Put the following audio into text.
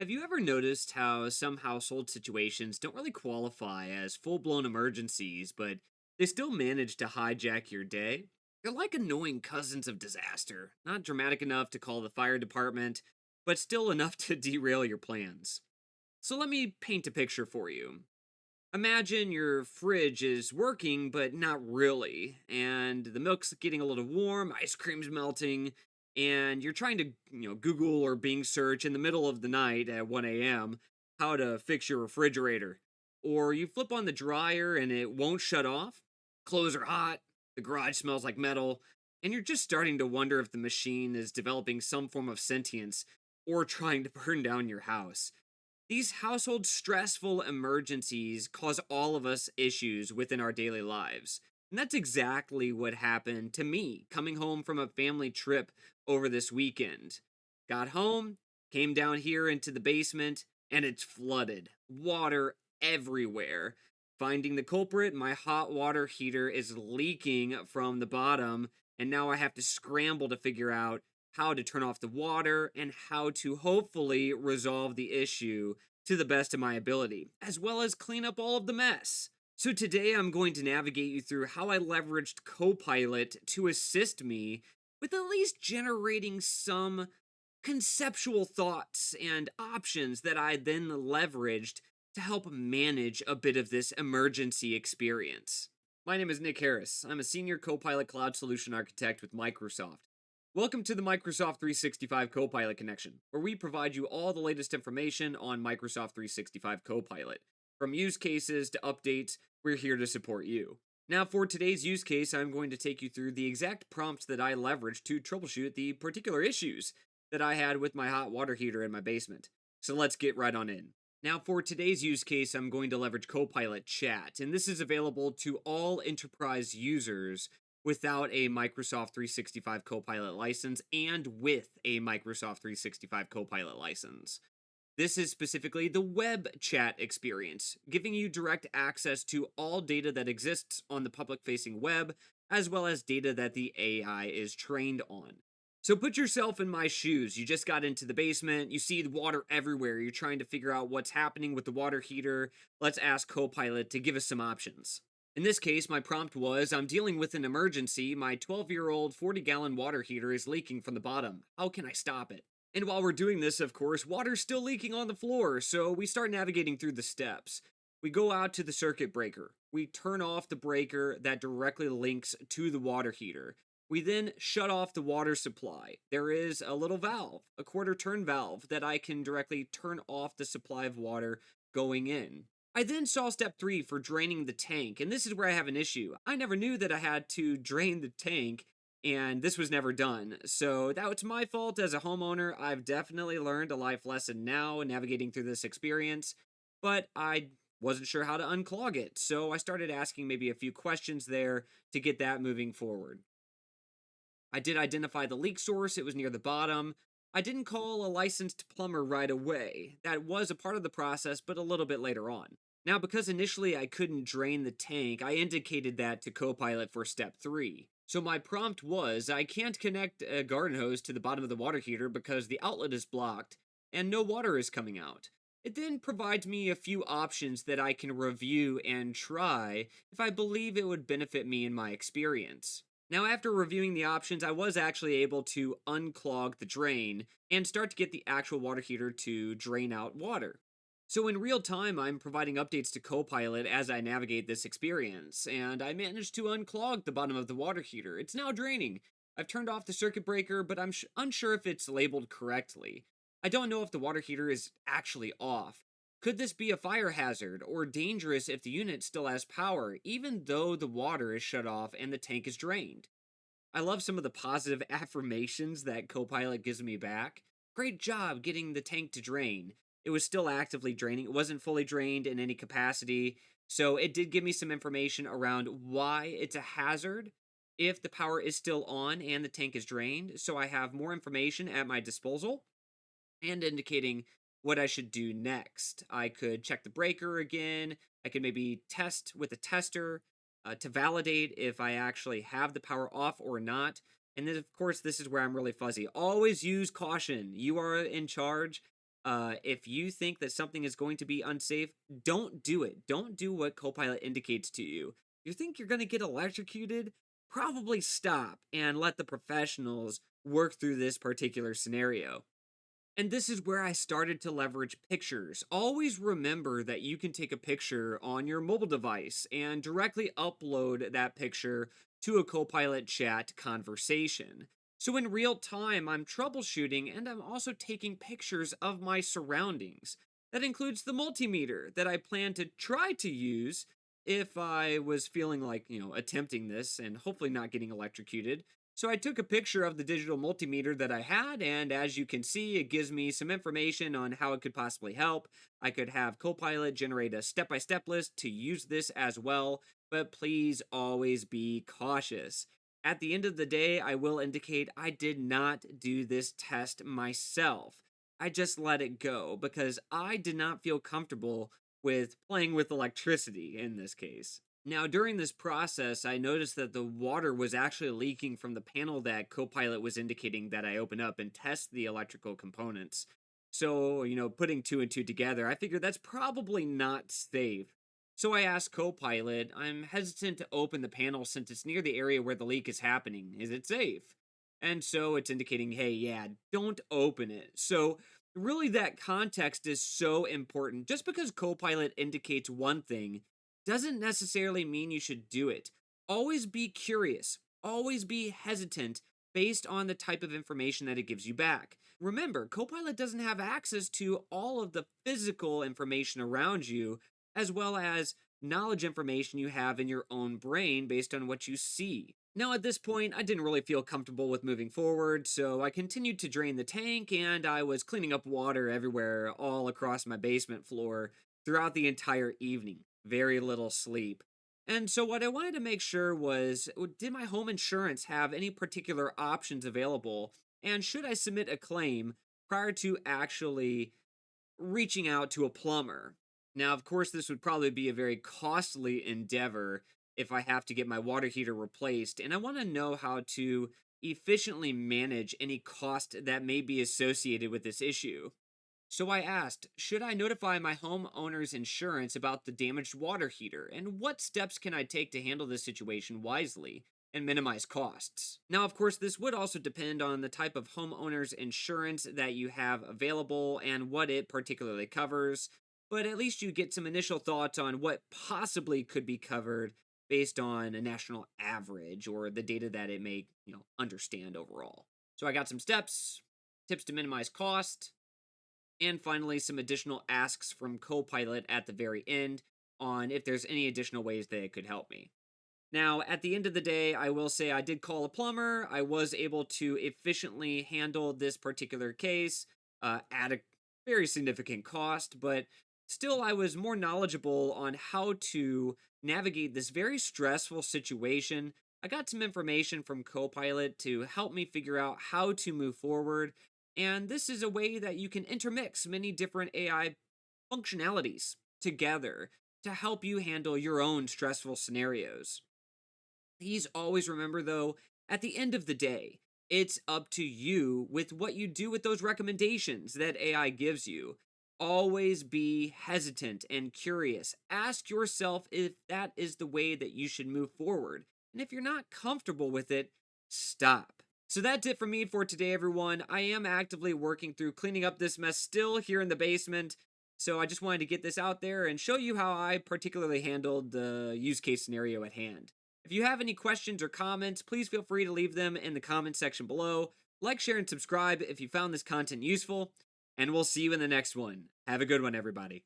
Have you ever noticed how some household situations don't really qualify as full blown emergencies, but they still manage to hijack your day? They're like annoying cousins of disaster, not dramatic enough to call the fire department, but still enough to derail your plans. So let me paint a picture for you. Imagine your fridge is working, but not really, and the milk's getting a little warm, ice cream's melting, and you're trying to, Google or Bing search in the middle of the night at 1 a.m. how to fix your refrigerator. Or you flip on the dryer and it won't shut off. Clothes are hot, the garage smells like metal, and you're just starting to wonder if the machine is developing some form of sentience or trying to burn down your house. These household stressful emergencies cause all of us issues within our daily lives. And that's exactly what happened to me coming home from a family trip over this weekend. Got home, came down here into the basement, and it's flooded. Water everywhere. Finding the culprit, my hot water heater is leaking from the bottom, and now I have to scramble to figure out how to turn off the water and how to hopefully resolve the issue to the best of my ability, as well as clean up all of the mess. So, today I'm going to navigate you through how I leveraged Copilot to assist me with at least generating some conceptual thoughts and options that I then leveraged to help manage a bit of this emergency experience. My name is Nick Harris. I'm a senior Copilot cloud solution architect with Microsoft. Welcome to the Microsoft 365 Copilot Connection, where we provide you all the latest information on Microsoft 365 Copilot. From use cases to updates, we're here to support you. Now, for today's use case, I'm going to take you through the exact prompts that I leveraged to troubleshoot the particular issues that I had with my hot water heater in my basement. So let's get right on in. Now, for today's use case, I'm going to leverage Copilot Chat, and this is available to all enterprise users without a Microsoft 365 Copilot license and with a Microsoft 365 Copilot license. This is specifically the web chat experience, giving you direct access to all data that exists on the public facing web, as well as data that the AI is trained on. So put yourself in my shoes. You just got into the basement, you see the water everywhere, you're trying to figure out what's happening with the water heater. Let's ask Copilot to give us some options. In this case, my prompt was, I'm dealing with an emergency. My 12-year-old 40-gallon water heater is leaking from the bottom. How can I stop it? And while we're doing this, of course, water's still leaking on the floor, so we start navigating through the steps. We go out to the circuit breaker. We turn off the breaker that directly links to the water heater. We then shut off the water supply. There is a little valve, a quarter turn valve, that I can directly turn off the supply of water going in. I then saw step 3 for draining the tank, and this is where I have an issue. I never knew that I had to drain the tank, and this was never done. So that was my fault as a homeowner. I've definitely learned a life lesson now navigating through this experience, but I wasn't sure how to unclog it. So I started asking maybe a few questions there to get that moving forward. I did identify the leak source, it was near the bottom. I didn't call a licensed plumber right away. That was a part of the process, but a little bit later on. Now, because initially I couldn't drain the tank, I indicated that to Copilot for step 3. So my prompt was, I can't connect a garden hose to the bottom of the water heater because the outlet is blocked and no water is coming out. It then provides me a few options that I can review and try if I believe it would benefit me in my experience. Now, after reviewing the options, I was actually able to unclog the drain and start to get the actual water heater to drain out water. So, in real time, I'm providing updates to Copilot as I navigate this experience, and I managed to unclog the bottom of the water heater. It's now draining. I've turned off the circuit breaker, but I'm unsure if it's labeled correctly. I don't know if the water heater is actually off. Could this be a fire hazard or dangerous if the unit still has power, even though the water is shut off and the tank is drained? I love some of the positive affirmations that Copilot gives me back. Great job getting the tank to drain. It was still actively draining. It wasn't fully drained in any capacity. So it did give me some information around why it's a hazard if the power is still on and the tank is drained. So I have more information at my disposal and indicating what I should do next. I could check the breaker again. I could maybe test with a tester to validate if I actually have the power off or not. And then, of course, this is where I'm really fuzzy. Always use caution. You are in charge. If you think that something is going to be unsafe, don't do it. Don't do what Copilot indicates to you. You think you're going to get electrocuted? Probably stop and let the professionals work through this particular scenario. And this is where I started to leverage pictures. Always remember that you can take a picture on your mobile device and directly upload that picture to a Copilot chat conversation. So in real time, I'm troubleshooting and I'm also taking pictures of my surroundings. That includes the multimeter that I plan to try to use if I was feeling like, attempting this and hopefully not getting electrocuted. So I took a picture of the digital multimeter that I had, and as you can see, it gives me some information on how it could possibly help. I could have Copilot generate a step by step list to use this as well, but please always be cautious. At the end of the day, I will indicate I did not do this test myself. I just let it go because I did not feel comfortable with playing with electricity in this case. Now, during this process, I noticed that the water was actually leaking from the panel that Copilot was indicating that I open up and test the electrical components. So, putting two and two together, I figured that's probably not safe. So I asked Copilot, I'm hesitant to open the panel since it's near the area where the leak is happening. Is it safe? And so it's indicating, hey, yeah, don't open it. So, really, that context is so important. Just because Copilot indicates one thing doesn't necessarily mean you should do it. Always be curious, always be hesitant based on the type of information that it gives you back. Remember, Copilot doesn't have access to all of the physical information around you, as well as knowledge information you have in your own brain based on what you see. Now, at this point, I didn't really feel comfortable with moving forward, so I continued to drain the tank and I was cleaning up water everywhere all across my basement floor throughout the entire evening. Very little sleep. And so, what I wanted to make sure was did my home insurance have any particular options available? And should I submit a claim prior to actually reaching out to a plumber? Now, of course, this would probably be a very costly endeavor if I have to get my water heater replaced, and I want to know how to efficiently manage any cost that may be associated with this issue. So I asked, should I notify my homeowner's insurance about the damaged water heater? And what steps can I take to handle this situation wisely and minimize costs? Now, of course, this would also depend on the type of homeowner's insurance that you have available and what it particularly covers. But at least you get some initial thoughts on what possibly could be covered based on a national average or the data that it may, understand overall. So I got some steps, tips to minimize cost, and finally, some additional asks from Copilot at the very end on if there's any additional ways that it could help me. Now, at the end of the day, I will say I did call a plumber. I was able to efficiently handle this particular case at a very significant cost, but still, I was more knowledgeable on how to navigate this very stressful situation. I got some information from Copilot to help me figure out how to move forward. And this is a way that you can intermix many different AI functionalities together to help you handle your own stressful scenarios. Please always remember, though, at the end of the day, it's up to you with what you do with those recommendations that AI gives you. Always be hesitant and curious. Ask yourself if that is the way that you should move forward. And if you're not comfortable with it, stop. So that's it for me for today, everyone. I am actively working through cleaning up this mess still here in the basement. So I just wanted to get this out there and show you how I particularly handled the use case scenario at hand. If you have any questions or comments, please feel free to leave them in the comment section below. Like, share, and subscribe if you found this content useful. And we'll see you in the next one. Have a good one, everybody.